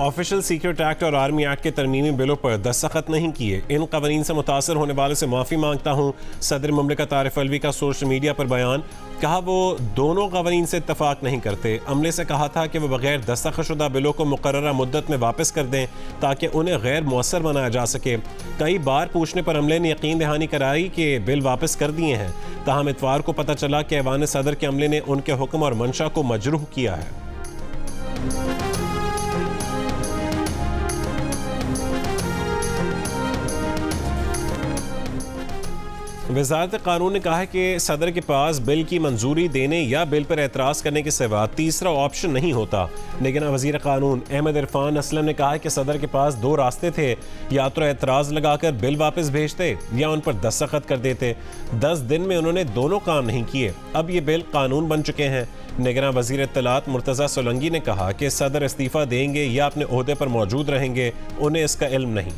Official secret act और army act के तरमीमी बिलों पर दस्तखत नहीं किए, इन कवानीन से मुतासर होने वालों से माफ़ी मांगता हूँ। सदर मुमलिकत आरिफ अलवी का सोशल मीडिया पर बयान। कहा वो दोनों कवानीन से इत्तफाक नहीं करते। अमले से कहा था कि वो बगैर दस्तखतशुदा बिलों को मुकर्ररा मुद्दत में वापस कर दें ताकि उन्हें गैर मुअस्सर बनाया जा सके। कई बार पूछने पर अमले ने यकीन दहानी कराई कि बिल वापस कर दिए हैं। ताहम इतवार को पता चला कि ऐवान सदर के अमले ने उनके हुक्म और मंशा को मजरूह किया है। वज़ारत कानून ने कहा है कि सदर के पास बिल की मंजूरी देने या बिल पर एतराज़ करने के सिवा तीसरा ऑप्शन नहीं होता। लेकिन वज़ीर कानून अहमद इरफान असलम ने कहा है कि सदर के पास दो रास्ते थे, या तो एतराज़ लगाकर बिल वापस भेजते या उन पर दस्तखत कर देते। 10 दिन में उन्होंने दोनों काम नहीं किए। अब ये बिल कानून बन चुके हैं। निगरान वज़ीर इत्तलात मुर्तज़ा सोलंगी ने कहा कि सदर इस्तीफ़ा देंगे या अपने ओहदे पर मौजूद रहेंगे, उन्हें इसका इल्म नहीं।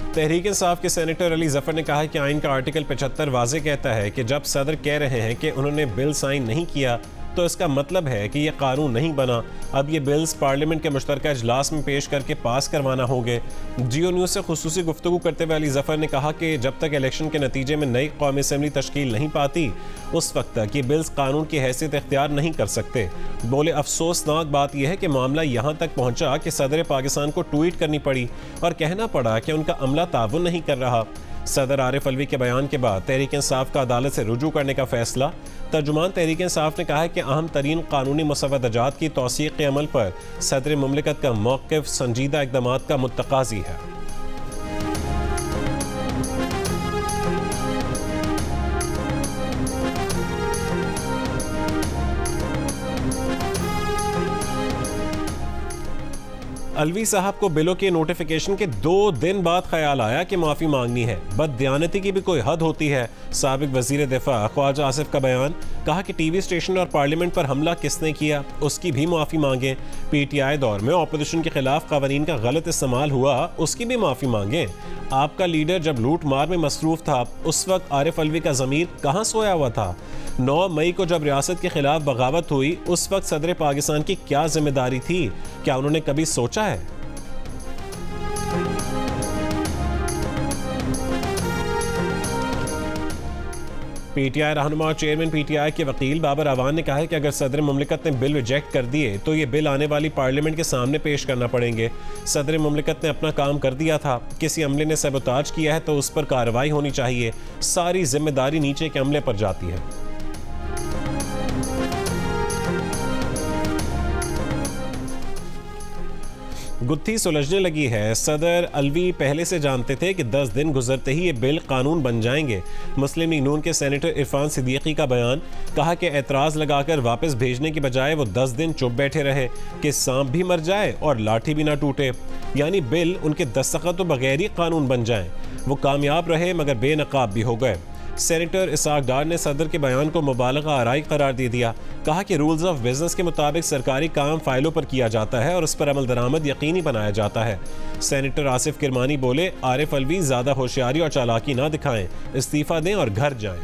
तहरीक इंसाफ के सेनेटर अली जफर ने कहा कि आइन का आर्टिकल 75 वाज़े कहता है कि जब सदर कह रहे हैं कि उन्होंने बिल साइन नहीं किया तो इसका मतलब है कि यह कानून नहीं बना। अब ये बिल्स पार्लियामेंट के मुश्तरका इजलास में पेश करके पास करवाना होंगे। जियो न्यूज़ से खुसूसी गुफ्तगू करते हुए अली जफर ने कहा कि जब तक इलेक्शन के नतीजे में नई कौमी असम्बली तश्कील नहीं पाती उस वक्त तक ये बिल्स कानून की हैसियत इख्तियार नहीं कर सकते। बोले अफसोसनाक बात यह है कि मामला यहाँ तक पहुँचा कि सदर पाकिस्तान को ट्वीट करनी पड़ी और कहना पड़ा कि उनका अमला ताउन नहीं कर रहा। सदर आरिफ अलवी के बयान के बाद तहरीक इंसाफ का अदालत से रुजू करने का फैसला। तर्जुमान तहरीक इंसाफ ने कहा है कि अहम तरीन कानूनी मुसव्वदात की तौसीक़ के अमल पर सदर मुमलिकत का मौक़िफ़ संजीदा इक़दामात का मुत्तकाज़ी है। अलवी साहब को बिलों के नोटिफिकेशन के 2 दिन बाद ख्याल आया कि माफ़ी मांगनी है। बददियानती की भी कोई हद होती है। साबिक वज़ीर दिफा ख्वाजा आसिफ का बयान। कहा कि टीवी स्टेशन और पार्लियामेंट पर हमला किसने किया उसकी भी माफ़ी मांगें। पीटीआई दौर में अपोजिशन के खिलाफ कवानीन का गलत इस्तेमाल हुआ उसकी भी माफ़ी मांगें। आपका लीडर जब लूट मार में मसरूफ़ था उस वक्त आरिफ अलवी का ज़मीर कहाँ सोया हुआ था? 9 मई को जब रियासत के खिलाफ बगावत हुई उस वक्त सदर पाकिस्तान की क्या जिम्मेदारी थी? क्या उन्होंने कभी सोचा है? पीटीआई रहनुमा और चेयरमैन पीटीआई के वकील बाबर अवान ने कहा है कि अगर सदर मुमलिकत ने बिल रिजेक्ट कर दिए तो ये बिल आने वाली पार्लियामेंट के सामने पेश करना पड़ेंगे। सदर मुमलिकत ने अपना काम कर दिया था। किसी अमले ने सबोताज किया है तो उस पर कार्रवाई होनी चाहिए। सारी जिम्मेदारी नीचे के अमले पर जाती है। गुत्थी सुलझने लगी है। सदर अलवी पहले से जानते थे कि 10 दिन गुजरते ही ये बिल कानून बन जाएंगे। मुस्लिम लीग नून के सेनेटर इरफान सिद्दीकी का बयान। कहा कि एतराज़ लगाकर वापस भेजने की बजाय वो 10 दिन चुप बैठे रहे कि सांप भी मर जाए और लाठी भी ना टूटे, यानी बिल उनके दस्तखत बगैर ही कानून बन जाए। वो कामयाब रहे मगर बेनकाब भी हो गए। सेनेटर इसाक डार ने सदर के बयान को मुबालगा आराई करार दे दिया। कहा कि रूल्स ऑफ बिजनेस के मुताबिक सरकारी काम फाइलों पर किया जाता है और उस पर अमल दरामद यकीनी बनाया जाता है। सेनेटर आसिफ किरमानी बोले आरिफ अलवी ज़्यादा होशियारी और चालाकी ना दिखाएं, इस्तीफ़ा दें और घर जाएं।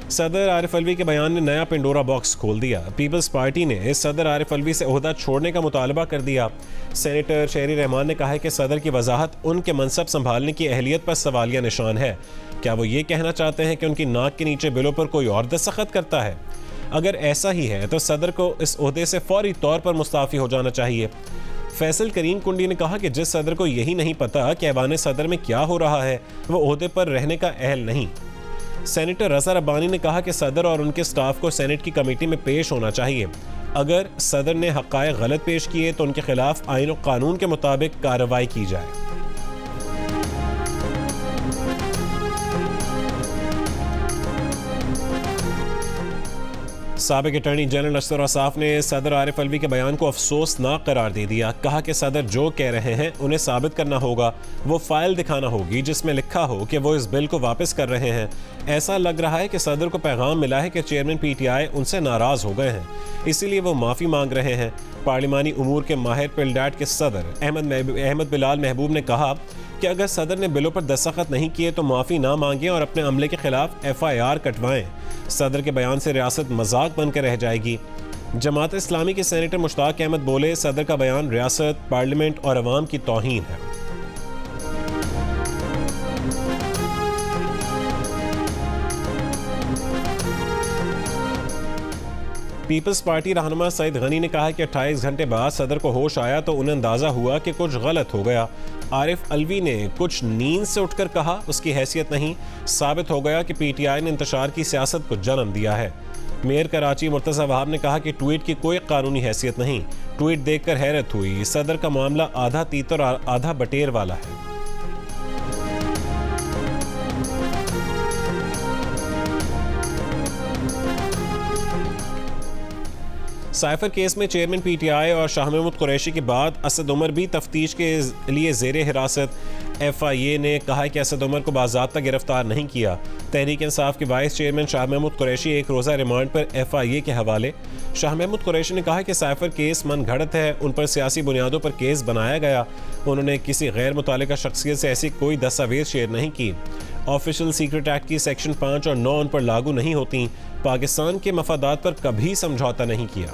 सदर आरिफ अलवी के बयान ने नया पेंडोरा बॉक्स खोल दिया। पीपल्स पार्टी ने सदर आरिफ अलवी से ओहदा छोड़ने का मुतालबा कर दिया। सेनेटर शहरी रहमान ने कहा है कि सदर की वजाहत उनके मनसब संभालने की अहलियत पर सवालिया निशान है। क्या वो ये कहना चाहते हैं कि उनकी नाक के नीचे बिलों पर कोई और दस्तखत करता है? अगर ऐसा ही है तो सदर को इस ओहदे से फौरी तौर पर मुस्ताफ़ी हो जाना चाहिए। फैसल करीम कुंडी ने कहा कि जिस सदर को यही नहीं पता कि ऐवान सदर में क्या हो रहा है वो ओहदे पर रहने का अहल नहीं। सेनेटर रज़ा रब्बानी ने कहा कि सदर और उनके स्टाफ को सेनेट की कमेटी में पेश होना चाहिए। अगर सदर ने हक़ाइक़ गलत पेश किए तो उनके खिलाफ आईन और कानून के मुताबिक कार्रवाई की जाए। साबिक अटॉर्नी जनरल अशरफ असाफ ने सदर आरिफ अलवी के बयान को अफसोसनाक करार दे दिया। कहा कि सदर जो कह रहे हैं उन्हें साबित करना होगा, वो फाइल दिखाना होगी जिसमें लिखा हो कि वो इस बिल को वापस कर रहे हैं। ऐसा लग रहा है कि सदर को पैगाम मिला है कि चेयरमैन PTI उनसे नाराज हो गए हैं, इसीलिए वो माफ़ी मांग रहे हैं। पार्लिमानी उमूर के माहिर पिलडैट के सदर अहमद बिलाल महबूब ने कहा कि अगर सदर ने बिलों पर दस्तखत नहीं किए तो माफ़ी ना मांगें और अपने अमले के खिलाफ FIR कटवाएं। सदर के बयान से रियासत मजाक बनकर रह जाएगी। जमात इस्लामी के सेनेटर मुश्ताक अहमद बोले, सदर का बयान रियासत, पार्लियामेंट और अवाम की तौहीन है। पीपल्स पार्टी रहनुमा सईद गनी ने कहा कि 28 घंटे बाद सदर को होश आया तो उन्हें अंदाज़ा हुआ कि कुछ गलत हो गया। आरिफ अलवी ने कुछ नींद से उठकर कहा उसकी हैसियत नहीं, साबित हो गया कि PTI ने इंतशार की सियासत को जन्म दिया है। मेयर कराची मुर्तज़ा वहाब ने कहा कि ट्वीट की कोई कानूनी हैसियत नहीं। ट्वीट देखकर हैरत हुई, सदर का मामला आधा तीतर और आधा बटेर वाला है। साइफर केस में चेयरमैन PTI और शाह महमूद कुरैशी के बाद असद उमर भी तफ्तीश के लिए ज़ेरे हिरासत। FIA ने कहा कि असद उमर को बाज़ाब्ता गिरफ्तार नहीं किया। तहरीक इंसाफ के वाइस चेयरमैन शाह महमूद कुरैशी एक रोज़ा रिमांड पर FIA के हवाले। शाह महमूद कुरैशी ने कहा कि साइफर केस मन घड़त है, उन पर सियासी बुनियादों पर केस बनाया गया। उन्होंने किसी गैर मुतालिका शख्सियत से ऐसी कोई दस्तावेज शेयर नहीं की। ऑफिशियल सीक्रेट एक्ट की सेक्शन 5 और 9 उन पर लागू नहीं होती। पाकिस्तान के मफादात पर कभी समझौता नहीं किया।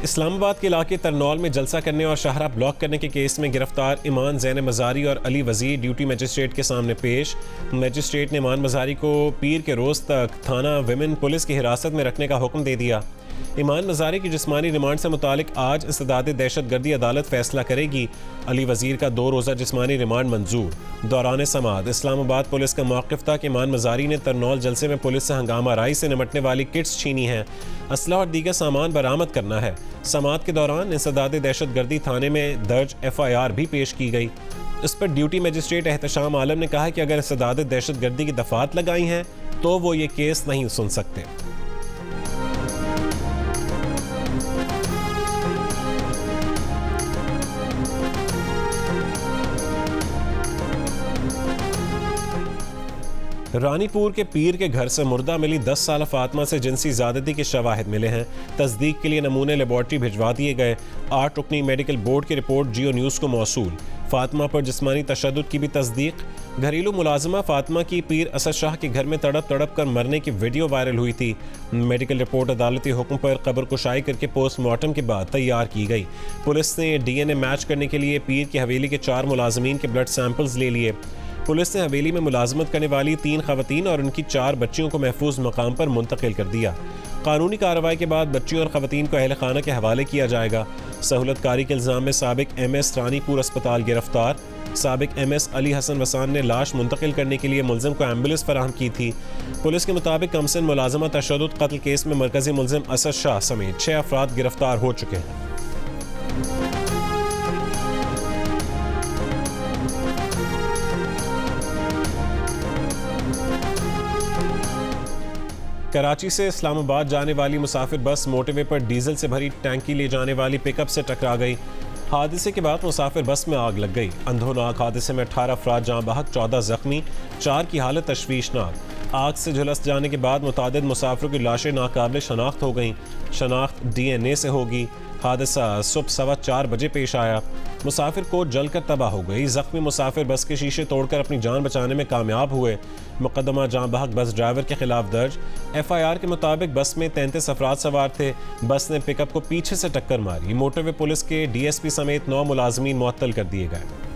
इस्लामाबाद के इलाके तरनौल में जलसा करने और शाहरा ब्लॉक करने के केस में गिरफ्तार इमान ज़ैन मज़ारी और अली वज़ीर ड्यूटी मजिस्ट्रेट के सामने पेश। मजिस्ट्रेट ने इमान मज़ारी को पीर के रोज़ तक थाना विमेन पुलिस की हिरासत में रखने का हुक्म दे दिया। इमान मज़ारी की जिस्मानी रिमांड से मुतालिक आज इस्तेदाद दहशतगर्दी अदालत फैसला करेगी। अली वज़ीर का 2 रोज़ा जिस्मानी रिमांड मंजूर। दौरान समाअत इस्लामाबाद पुलिस का मौक़िफ़ था कि इमान मज़ारी ने तरनौल जलसे में पुलिस से हंगामा राई से निमटने वाली किट्स छीनी हैं, असला और दीगर सामान बरामद करना है। समाअत के दौरान इस्तेदाद दहशतगर्दी थाने में दर्ज FIR भी पेश की गई। इस पर ड्यूटी मजिस्ट्रेट एहतशाम आलम ने कहा कि अगर इस्तेदाद दहशतगर्दी की दफ़ात लगाई हैं तो वो ये केस नहीं सुन सकते। रानीपुर के पीर के घर से मुर्दा मिली 10 साल फातिमा से जिनसी ज़्यादती के शवाहिद मिले हैं। तस्दीक के लिए नमूने लेबॉर्ट्री भिजवा दिए गए। 8 रुकनी मेडिकल बोर्ड की रिपोर्ट जियो न्यूज़ को मौसूल। फातिमा पर जिस्मानी तशद्दुद की भी तस्दीक। घरेलू मुलाजिमा फातिमा की पीर असद शाह के घर में तड़प तड़प कर मरने की वीडियो वायरल हुई थी। मेडिकल रिपोर्ट अदालती हुक्म पर कब्र कुशाई करके पोस्टमार्टम के बाद तैयार की गई। पुलिस ने DNA मैच करने के लिए पीर की हवेली के 4 मुलाजमीन के ब्लड सैंपल्स ले लिए। पुलिस ने हवेली में मुलाजमत करने वाली 3 खवातीन और उनकी 4 बच्चियों को महफूज मकाम पर मुंतकिल कर दिया। कानूनी कार्रवाई के बाद बच्चियों और खवातीन को अहल खाना के हवाले किया जाएगा। सहूलतकारी के इल्ज़ाम में साबिक MS रानीपुर अस्पताल गिरफ्तार। साबिक MS अली हसन वसान ने लाश मुंतकिल करने के लिए मुलजिम को एम्बुलेंस फराहम की थी। पुलिस के मुताबिक कमसन मुलाजमा तशद्दुद कत्ल केस में मरकजी मुलजिम असद शाह समेत 6 अफराद गिरफ्तार हो चुके हैं। कराची से इस्लामाबाद जाने वाली मुसाफिर बस मोटरवे पर डीजल से भरी टैंकी ले जाने वाली पिकअप से टकरा गई। हादसे के बाद मुसाफिर बस में आग लग गई। अंधोनाक हादसे में 18 अफराद जाँ बहक, 14 जख्मी, 4 की हालत तशवीशनाक। आग से झुलस जाने के बाद मुतादिद मुसाफिरों की लाशें नाकाबिल शनाख्त हो गईं। शनाख्त DNA से होगी। हादसा सुबह 4:15 बजे पेश आया। मुसाफिर को जलकर तबाह हो गई। जख्मी मुसाफिर बस के शीशे तोड़कर अपनी जान बचाने में कामयाब हुए। मुकदमा जाँ बहक बस ड्राइवर के खिलाफ दर्ज। FIR के मुताबिक बस में 33 अफराद सवार थे। बस ने पिकअप को पीछे से टक्कर मारी। मोटरवे पुलिस के DSP समेत 9 मुलाजमीन मुअत्तल कर दिए गए।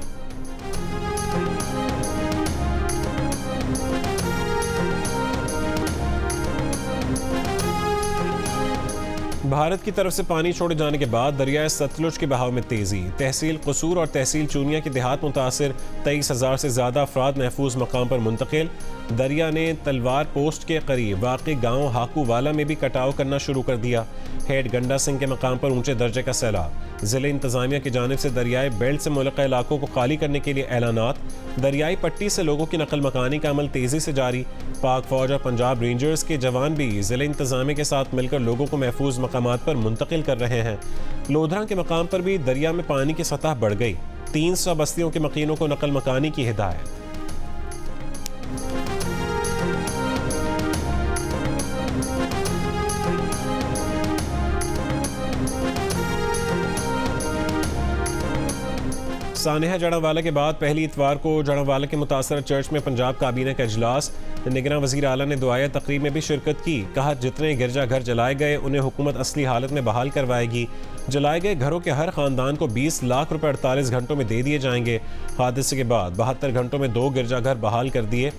भारत की तरफ से पानी छोड़े जाने के बाद दरियाए सतलुज के बहाव में तेजी। तहसील कसूर और तहसील चूनिया के देहात मुतासिर 23,000 से ज़्यादा अफराद महफूज मकाम पर मुंतकिल। दरिया ने तलवार पोस्ट के करीब वाक़ई गाँव हाकू वाला में भी कटाव करना शुरू कर दिया। हेड गंडा सिंह के मकाम पर ऊंचे दर्जे का सैलाब। ज़िले इंतज़ामिया की जानिब से दरियाई बेल्ट से मुल्का इलाकों को खाली करने के लिए ऐलानात। दरियाई पट्टी से लोगों की नकल मकानी का अमल तेज़ी से जारी। पाक फौज और पंजाब रेंजर्स के जवान भी ज़िले इंतज़ामिया के साथ मिलकर लोगों को महफूज मकामात पर मुंतकिल कर रहे हैं। लोधरा के मकाम पर भी दरिया में पानी की सतह बढ़ गई। 300 बस्तियों के मकीनों को नकल मकानी की हिदायत। सानेहा जड़ावाला के बाद पहली इतवार को जड़ावाला के मुतासर चर्च में पंजाब काबीना का इजलास। निगरान वज़ीर आला ने दुआया तकरीब में भी शिरकत की। कहा जितने गिरजाघर जलाए गए उन्हें हुकूमत असली हालत में बहाल करवाएगी। जलाए गए घरों के हर खानदान को 20 लाख रुपए 48 घंटों में दे दिए जाएंगे। हादसे के बाद 72 घंटों में 2 गिरजाघर बहाल कर दिए।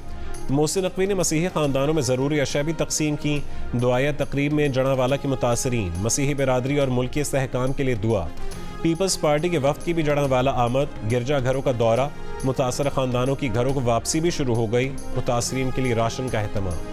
मोहसिन नकवी ने मसीही खानदानों में ज़रूरी अशिया भी तकसीम की। दुआया तकरीब में जड़ावाला की मुतासरीन, मसीही बिरादरी और मुल्की इस्तेहकाम के लिए दुआ। पीपल्स पार्टी के वफ्द की भी जड़ावाला आमद। गिरजा घरों का दौरा। मुतासर खानदानों की घरों को वापसी भी शुरू हो गई। मुतासरीन के लिए राशन का एहतमाम।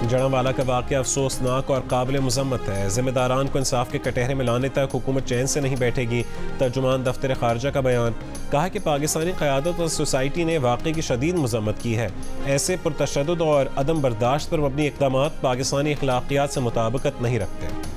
जड़ावाला का वाक़या अफसोसनाक और काबिल मज़म्मत है। ज़िम्मेदारान को इंसाफ के कटहरे में लाने तक हुकूमत चैन से नहीं बैठेगी। तर्जुमान दफ्तर खारजा का बयान। कहा कि पाकिस्तानी क़यादत और सोसाइटी ने वाक़े की शदीद मज़म्मत की है। ऐसे पुरतशद्दुद और अदम बर्दाश्त पर मबनी इक़दामात पाकिस्तानी अखलाक़ियात से मुताबिकत नहीं रखते।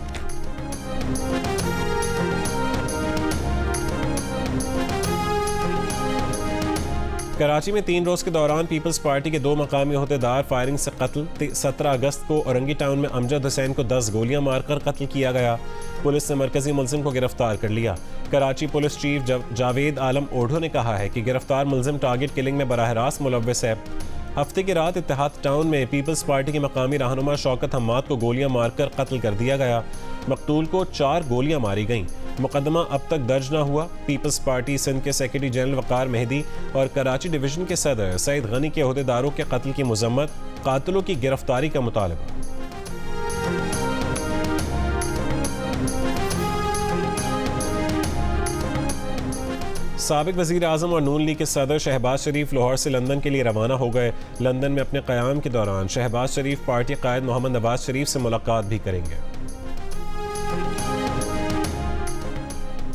कराची में 3 रोज़ के दौरान पीपल्स पार्टी के 2 मकामी अहदेदार फायरिंग से कत्ल। 17 अगस्त को औरंगी टाउन में अमजद हुसैन को 10 गोलियां मारकर कत्ल किया गया। पुलिस ने मरकजी मुलजिम को गिरफ्तार कर लिया। कराची पुलिस चीफ जावेद आलम ओढ़ो ने कहा है कि गिरफ्तार मुलजिम टारगेट किलिंग में बराह रास्त मुलव्वस है। हफ्ते की रात इत्तेहाद टाउन में पीपल्स पार्टी के मकामी रहनुमा शौकत हम्माद को गोलियां मारकर कत्ल कर दिया गया। मकतूल को 4 गोलियां मारी गईं। मुकदमा अब तक दर्ज न हुआ। पीपल्स पार्टी सिंध के सेक्रेटरी जनरल वकार मेहदी और कराची डिवीजन के सदर सईद गनी के अहदेदारों के कत्ल की मजम्मत। कातिलों की गिरफ्तारी का मुतालबा। साबिक वज़ीर आज़म और नून लीग के सदर शहबाज शरीफ लाहौर से लंदन के लिए रवाना हो गए। लंदन में अपने क़याम के दौरान शहबाज शरीफ पार्टी कायद मोहम्मद नवाज शरीफ से मुलाकात भी करेंगे।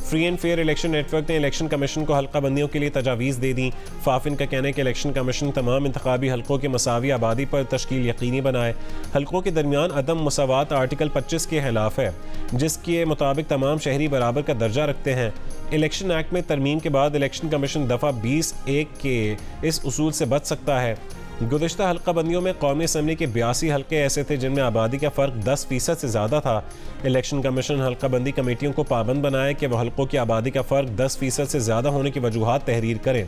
Free and fair election network ने इलेक्शन कमीशन को हल्का बंदियों के लिए तजावीज़ दे दी। फाफिन का कहना है कि इलेक्शन कमीशन तमाम इंतखाबी हल्कों के मसावी आबादी पर तश्कील यकीनी बनाए। हल्कों के दरमियान अदम मसावात आर्टिकल 25 के खिलाफ है, जिसके मुताबिक तमाम शहरी बराबर का दर्जा रखते हैं। इलेक्शन एक्ट में तरमीम के बाद इलेक्शन कमीशन दफ़ा 20(1) के इस उसूल से बच सकता है। गुज़िश्ता हल्का बंदियों में कौमी असम्बली के 82 हल्के ऐसे थे जिनमें आबादी का फ़र्क 10% से ज़्यादा था। इलेक्शन कमीशन हल्का बंदी कमेटियों को पाबंद बनाए कि वह हल्कों की आबादी का फ़र्क 10% से ज़्यादा होने की वजूहात तहरीर करें।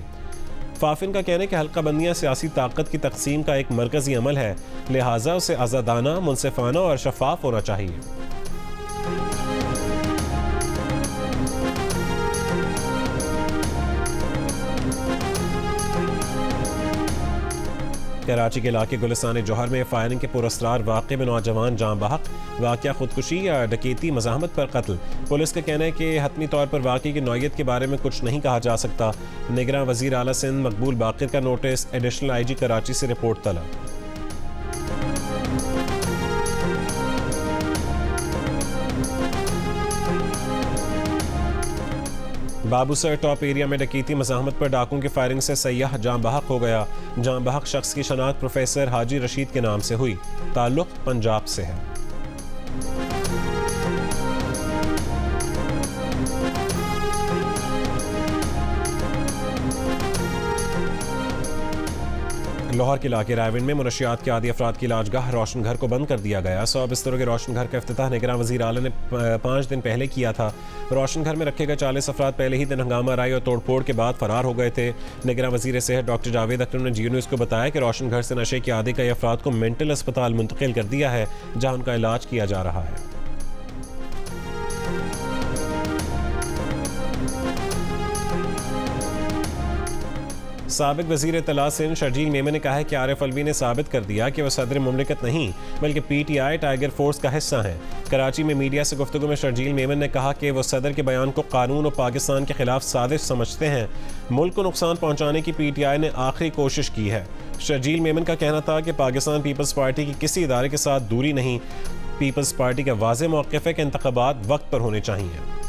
फाफिन का कहना है कि हल्का बंदियाँ सियासी ताकत की तकसीम का एक मरकज़ी अमल है, लिहाजा उसे आज़ादाना, मुनसिफाना और शफाफ होना चाहिए। कराची के इलाके गुलिस्तान जौहर में फायरिंग के पुरस्रार वाक़े में नौजवान जाँ बहक। वाक़या खुदकुशी या डकैती मज़ाहमत पर कत्ल। पुलिस का कहना है कि हतमी तौर पर वाक़े की नौयत के बारे में कुछ नहीं कहा जा सकता। निगरान वज़ीर आला सिंध मकबूल बाक़िर का नोटिस। एडिशनल IG कराची से रिपोर्ट तलब। बाबूसर टॉप एरिया में डकैती मज़ाहमत पर डाकुओं की फायरिंग से सयाह जाँ बहक हो गया। जाँ बहक शख्स की शनाख्त प्रोफेसर हाजी रशीद के नाम से हुई। ताल्लुक़ पंजाब से है। लाहौर के इलाके रायविंड में मुनशियात के आदि अफराद की इलाजगाह रोशन घर को बंद कर दिया गया। 100 बिस्तरों के रोशन घर का इफ्तिताह निगरान वज़ीर आला ने 5 दिन पहले किया था। रोशन घर में रखे गए 40 अफराद पहले ही दिन हंगामा राई और तोड़फोड़ के बाद फरार हो गए थे। निगरान वज़ीर सेहत डॉक्टर जावेद अकरम ने जियो न्यूज़ को बताया कि रोशन घर से नशे के आदि कई अफराद को मेंटल अस्पताल मुंतकिल कर दिया है, जहाँ उनका इलाज किया जा रहा है। साबिक वज़ीर इत्तला सिंध शर्जील मेमन ने कहा है कि आरिफ अलवी ने साबित कर दिया कि वह सदर मुमलिकत नहीं बल्कि PTI टाइगर फोर्स का हिस्सा हैं। कराची में मीडिया से गुफ्तगू में शर्जील मेमन ने कहा कि वो सदर के बयान को कानून और पाकिस्तान के खिलाफ साजिश समझते हैं। मुल्क को नुकसान पहुंचाने की PTI ने आखिरी कोशिश की है। शर्जील मेमन का कहना था कि पाकिस्तान पीपल्स पार्टी की किसी इदारे के साथ दूरी नहीं। पीपल्स पार्टी का वाज़ेह मौक़िफ़ है कि इंतख़ाबात वक्त पर होने चाहिए।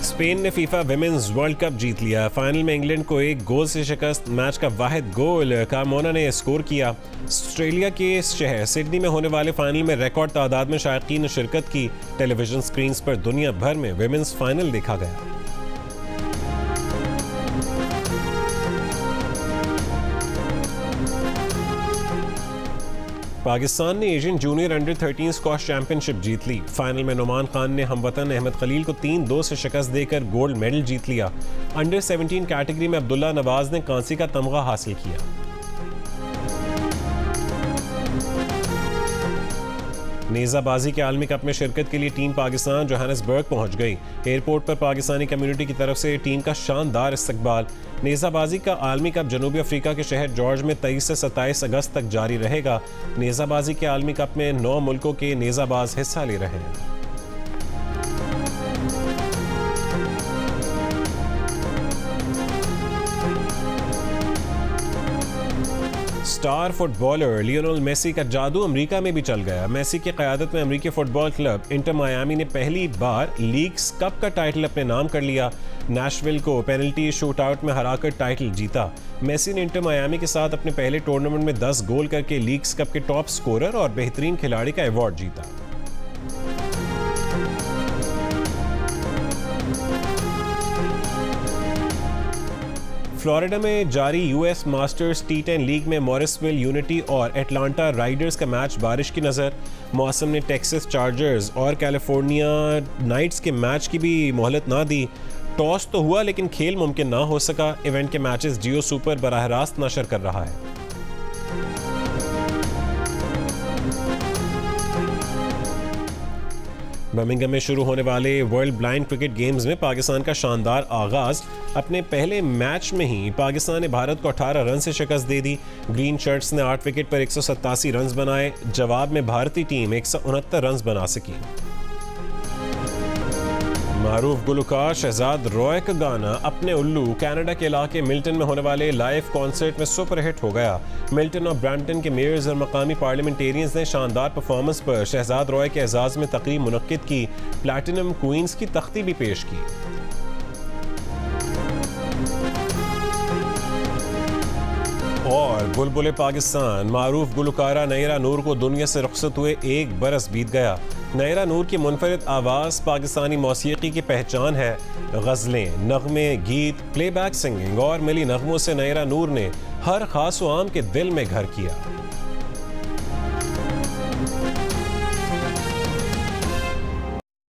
स्पेन ने फीफा विमेंस वर्ल्ड कप जीत लिया। फाइनल में इंग्लैंड को 1 गोल से शिकस्त। मैच का वाहिद गोल कार्मोना ने स्कोर किया। ऑस्ट्रेलिया के शहर सिडनी में होने वाले फाइनल में रिकॉर्ड तादाद में शायकीन ने शिरकत की। टेलीविजन स्क्रीन पर दुनिया भर में विमेंस फाइनल देखा गया। पाकिस्तान ने Asian junior under 13 squash championship जीत ली। फाइनल में नुमान खान ने हमवतन अहमद खलील को 3-2 से शिकस्त देकर गोल्ड मेडल जीत लिया। अंडर 17 कैटेगरी में अब्दुल्ला नवाज ने कांसी का तमगा हासिल किया। नेज़ाबाजी के आलमी कप में शिरकत के लिए टीम पाकिस्तान जोहानिसबर्ग पहुंच गई। एयरपोर्ट पर पाकिस्तानी कम्युनिटी की तरफ से टीम का शानदार इस्तकबाल। नेज़ाबाजी का आलमी कप जनूबी अफ्रीका के शहर जॉर्ज में 23 से 27 अगस्त तक जारी रहेगा। नेज़ाबाजी के आलमी कप में 9 मुल्कों के नेज़ाबाज हिस्सा ले रहे हैं। स्टार फुटबॉलर लियोनेल मेसी का जादू अमेरिका में भी चल गया। मेसी की क़यादत में अमेरिकी फुटबॉल क्लब इंटर मायामी ने पहली बार लीग्स कप का टाइटल अपने नाम कर लिया। नैशविल को पेनल्टी शूटआउट में हराकर टाइटल जीता। मेसी ने इंटर मायामी के साथ अपने पहले टूर्नामेंट में 10 गोल करके लीग्स कप के टॉप स्कोरर और बेहतरीन खिलाड़ी का अवार्ड जीता। फ्लोरिडा में जारी US मास्टर्स T10 लीग में मॉरिसविल यूनिटी और एटलांटा राइडर्स का मैच बारिश की नज़र। मौसम ने टेक्सास चार्जर्स और कैलिफोर्निया नाइट्स के मैच की भी मोहलत ना दी। टॉस तो हुआ लेकिन खेल मुमकिन ना हो सका। इवेंट के मैचेस जियो सुपर बराह रास्त नशर कर रहा है। बर्मिंघम में शुरू होने वाले वर्ल्ड ब्लाइंड क्रिकेट गेम्स में पाकिस्तान का शानदार आगाज। अपने पहले मैच में ही पाकिस्तान ने भारत को 18 रन से शिकस्त दे दी। ग्रीन शर्ट्स ने 8 विकेट पर 187 रन बनाए। जवाब में भारतीय टीम 169 रन बना सकी। मारूफ गुलकार शहजाद रॉय का गाना अपने उल्लू कनाडा के इलाके मिल्टन में होने वाले लाइव कॉन्सर्ट में सुपरहिट हो गया। मिल्टन और ब्रैम्पटन के मेयर्स और मकामी पार्लियामेंटेरियंस ने शानदार परफॉर्मेंस पर शहजाद रॉय के एजाज में तकरीब मुनक्किद की। प्लैटिनम क्वींस की तख्ती भी पेश की। और बुलबुले पाकिस्तान मारूफ गुलकारा नैरा नूर को दुनिया से रुखसत हुए 1 बरस बीत गया। नैरा नूर की मुनफरिद आवाज़ पाकिस्तानी मौसीकी की पहचान है। गज़लें, नगमे, गीत, प्लेबैक सिंगिंग और मिली नगमों से नैरा नूर ने हर खास व आम के दिल में घर किया।